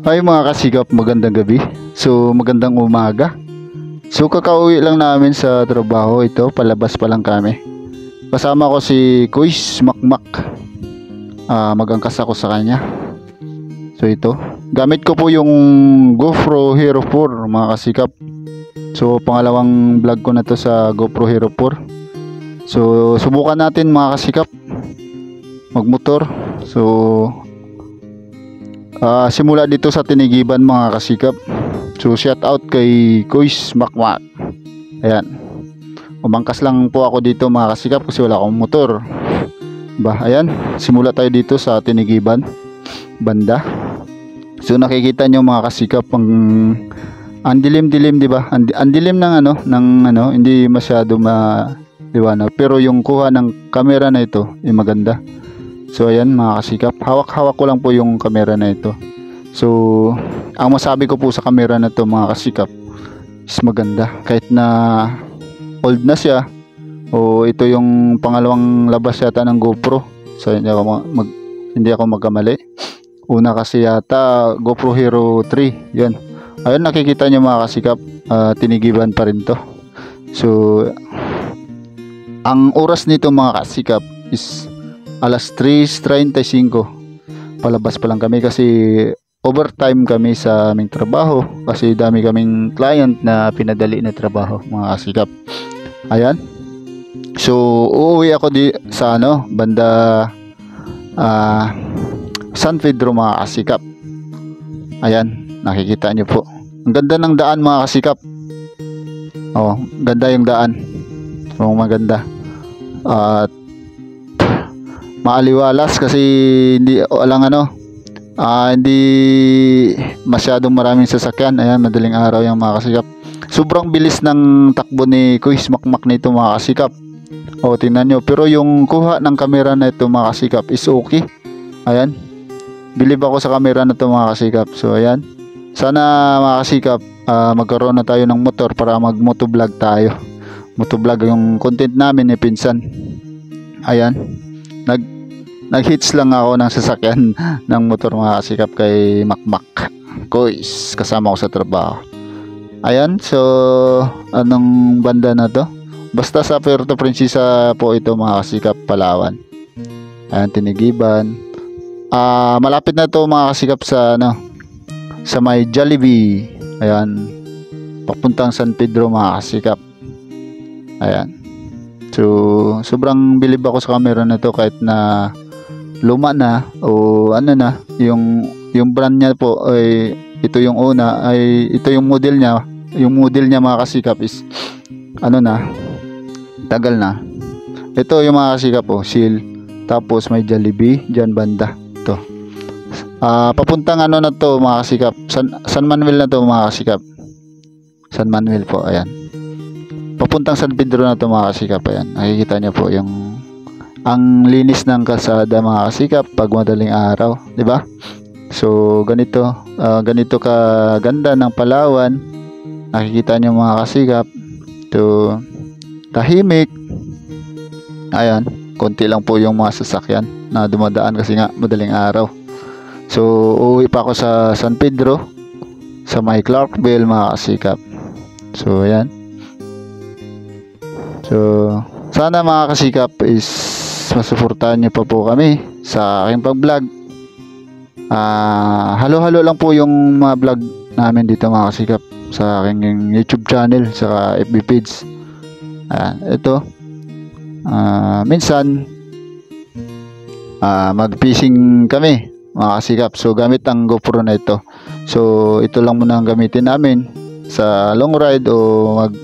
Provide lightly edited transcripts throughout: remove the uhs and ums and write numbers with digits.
Ay mga kasikap, magandang gabi. So magandang umaga. So kakauwi lang namin sa trabaho, ito palabas pa lang kami. Kasama ko si Kuis Makmak. Magangkas ako sa kanya. So ito, gamit ko po yung GoPro Hero 4 mga kasikap. So pangalawang vlog ko na to sa GoPro Hero 4. So subukan natin mga kasikap magmotor. So simula dito sa Tinigiban mga kasikap. So shout out kay Kuis Makmak. Ayan, umangkas lang po ako dito mga kasikap kasi wala akong motor. Ayan, simula tayo dito sa Tinigiban banda. So nakikita nyo mga kasikap ang dilim-dilim, di ba? Ang dilim ng hindi masyado maliwanag, pero yung kuha ng camera na ito ay maganda. So ayan mga kasikap, hawak-hawak ko lang po yung camera na ito. So ang masabi ko po sa camera na to mga kasikap is maganda. Kahit na old na siya, o ito yung pangalawang labas yata ng GoPro. So hindi ako magkamali. Una kasi yata GoPro Hero 3. Yan. Ayun, nakikita nyo mga kasikap, Tinigiban pa rin to. So ang oras nito mga kasikap is alas 3:35. Palabas pa lang kami kasi overtime kami sa aming trabaho kasi dami kaming client na pinadali na trabaho mga kasikap. Ayan. So uuwi ako sa banda San Pedro mga kasikap. Ayan, nakikita nyo po. Ang ganda ng daan mga kasikap. Oh, ganda yung daan. So maganda. At maaliwalas kasi hindi masyadong maraming sasakyan. Ayan, madaling araw yung mga kasikap. Sobrang bilis ng takbo ni Kuis Makmak nito mga kasikap. O tingnan nyo, pero yung kuha ng camera na ito mga kasikap is okay. Ayan, bilib ako sa camera na ito mga kasikap. So ayan, sana mga kasikap magkaroon na tayo ng motor para mag motovlog tayo. Motovlog yung content namin ni pinsan. Ayan, nag-hits lang ako ng sasakyan ng motor mga kasikap kay Makmak Kuis, kasama ko sa trabaho. Ayan, so anong banda na to? Basta sa Puerto Princesa po ito mga kasikap, Palawan. Ayan, Tinigiban. Malapit na to mga kasikap sa sa may Jollibee. Ayan, papuntang San Pedro mga kasikap. Ayan. So sobrang bilib ako sa camera na to kahit na luma na o yung brand niya po ay ito yung una, ay ito yung model niya. Yung model niya mga kasikap is tagal na. Ito yung mga kasikap po, Seal. Tapos may Jollibee dyan banda. Ito. Papuntang na to mga kasikap. San Manuel na to mga kasikap. San Manuel po, ayan. Papuntang San Pedro na to mga kasikap, ayan. Nakikita niyo po ang linis ng kalsada mga kasikap pag madaling araw, di ba? So ganito kaganda ng Palawan. Nakikita niyo mga kasikap. Ito, tahimik. Ayan, konti lang po yung mga sasakyan na dumadaan kasi nga madaling araw. So uuwi pa ako sa San Pedro, sa may Clarkville mga kasikap. So ayan. So sana mga kasikap is masuportahan nyo pa po kami sa aking pag-vlog. Halo-halo lang po yung mga vlog namin dito mga kasikap sa aking YouTube channel sa FB page. Ayan, ito minsan mag-fishing kami mga kasikap. So gamit ang GoPro na ito. So ito lang muna ang gamitin namin sa long ride o mag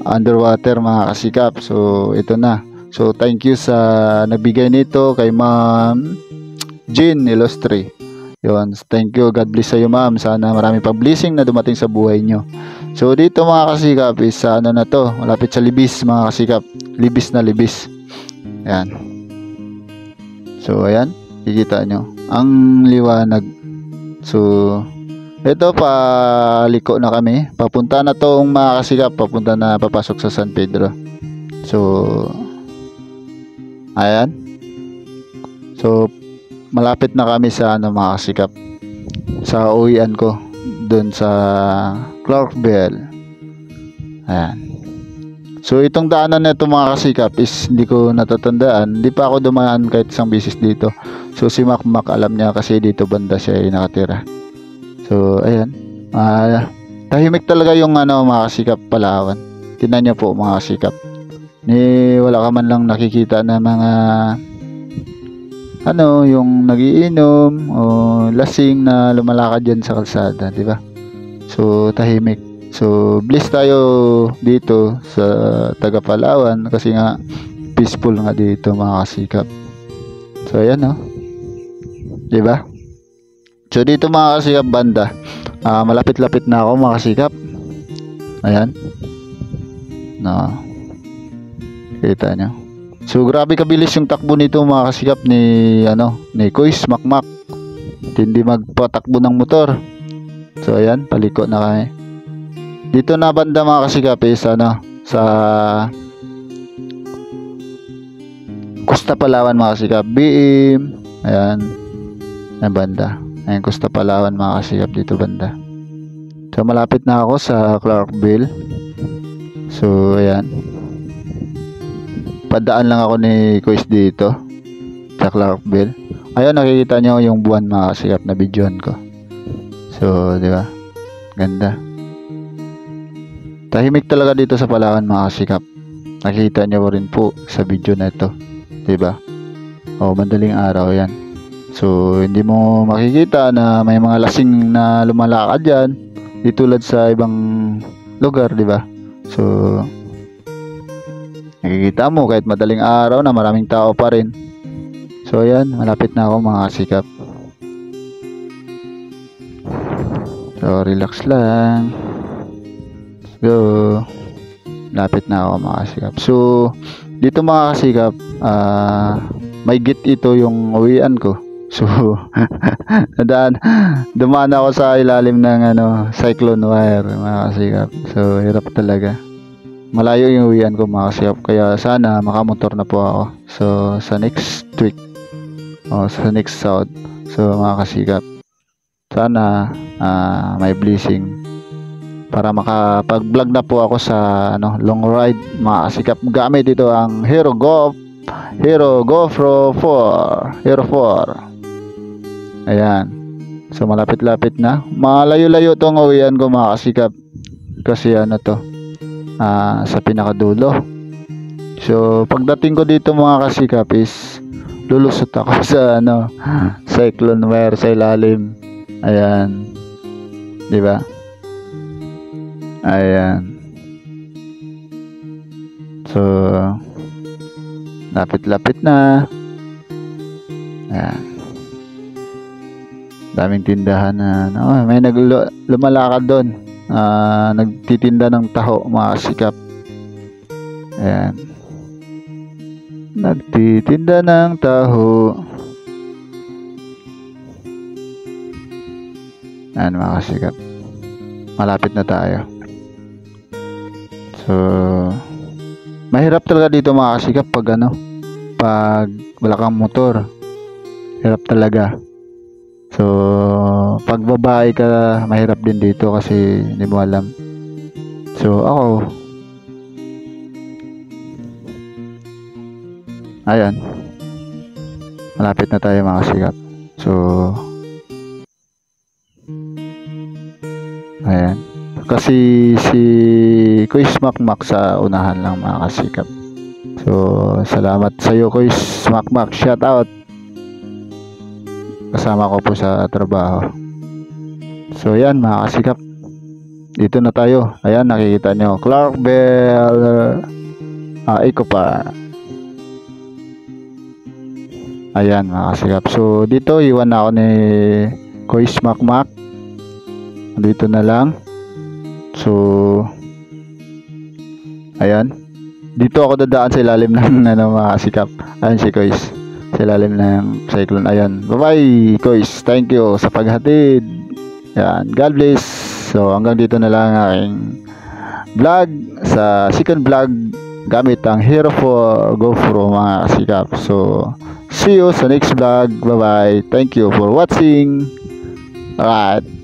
underwater mga kasikap. So ito na. So thank you sa nabigay nito kay Ma'am Jean Illustre. Yun, thank you. God bless sa iyo ma'am. Sana marami pang blessing na dumating sa buhay nyo. So dito mga kasikap is sa na to, malapit sa Libis mga kasikap. Libis na Libis. Ayan. So ayan, kikita nyo ang liwanag. So ito, paliko na kami. Papunta na tong mga kasikap, papasok sa San Pedro. So ayan. So malapit na kami sa mga kasikap. sa uwian ko doon sa Clarkville. Ayan. So itong daanan na ito mga kasikap is hindi ko natatandaan. Hindi pa ako dumaan kahit isang bisis dito. So si Makmak alam niya kasi dito banda siya ay nakatira. So ayan. Tahimik talaga yung mga kasikap Palawan. Tingnan niyo po mga kasikap. Wala ka man lang nakikita na mga yung nagiinom o lasing na lumalakad dyan sa kalsada, di ba? So tahimik. So, bless tayo dito sa taga Palawan kasi nga peaceful nga dito mga kasikap. So, ayan diba? So, dito mga kasikap banda, malapit-lapit na ako mga kasikap. Ayan. Kita nyo. So, grabe kabilis yung takbo nito mga kasikap ni Kuis Makmak. Hindi magpatakbo ng motor. So, ayan, paliko na kami. Dito na banda mga kasikap is sa Costa Palawan mga kasikap. BM. Ayan. Ayan banda. Ayan Costa Palawan mga kasikap dito banda. So malapit na ako sa Clarkville. So ayan. Padaan lang ako ni Kuis dito sa Clarkville. Ayun nakikita nyo yung buwan mga kasikap na videoan ko. So di ba? Ganda. Tahimik talaga dito sa Palawan mga kasikap. Nakita niyo rin po sa video na ito, 'di ba? Madaling araw 'yan. So hindi mo makikita na may mga lasing na lumalakad diyan, di tulad sa ibang lugar, 'di ba? So nakikita mo kahit madaling araw na maraming tao pa rin. So ayan, malapit na ako mga kasikap. So relax lang. So, lapit na ako mga kasikap. So, dito mga kasikap, may gate ito yung uwian ko. So, dumaan ako sa ilalim ng cyclone wire mga kasikap. So, hirap talaga. Malayo yung uwian ko mga kasikap. Kaya sana makamotor na po ako. So, sa next week. Sa next South. So, mga kasikap. Sana may blessing para makapag-vlog na po ako sa long ride mga kasikap gamit ito ang Hero GoPro 4 Hero 4. Ayan. So malapit-lapit na. Malayo-layo tong uwian ko mga kasikap kasi sa pinakadulo. So pagdating ko dito mga kasikap is lulusot ako sa cyclone wire sa ilalim. Ayan. 'Di ba? Ayan. So lapit-lapit na. Ayan. Daming tindahan na may lumalakad doon. Nagtitinda ng taho mga kasikap. Ayan. Nagtitinda ng taho. Ayan mga kasikap. Malapit na tayo. So mahirap talaga dito mga kasikap pag wala kang motor. Hirap talaga. So pag babae ka mahirap din dito kasi hindi mo alam. So ako ayan. Malapit na tayo mga kasikap. So ayan. Kasi si Kuis Makmak sa unahan lang mga kasikap. So salamat sa iyo Kuis Makmak. Shout out. Kasama ko po sa trabaho. So yan mga kasikap. Dito na tayo. Ayan nakikita nyo Clarkville. Iko pa. Ayan mga kasikap. So dito iwan na ako ni Kuis Makmak. Dito na lang. So ayan. Dito ako dadaan sa ilalim ng mga kasikap. Ayan si Kuis. Sa ilalim ng cyclone. Ayan. Bye-bye Kuis. Thank you sa paghatid. Ayan. God bless. So hanggang dito na lang aking vlog sa second vlog gamit ang Hero 4 GoPro mga kasikap. So see you sa next vlog. Bye-bye. Thank you for watching. Alright.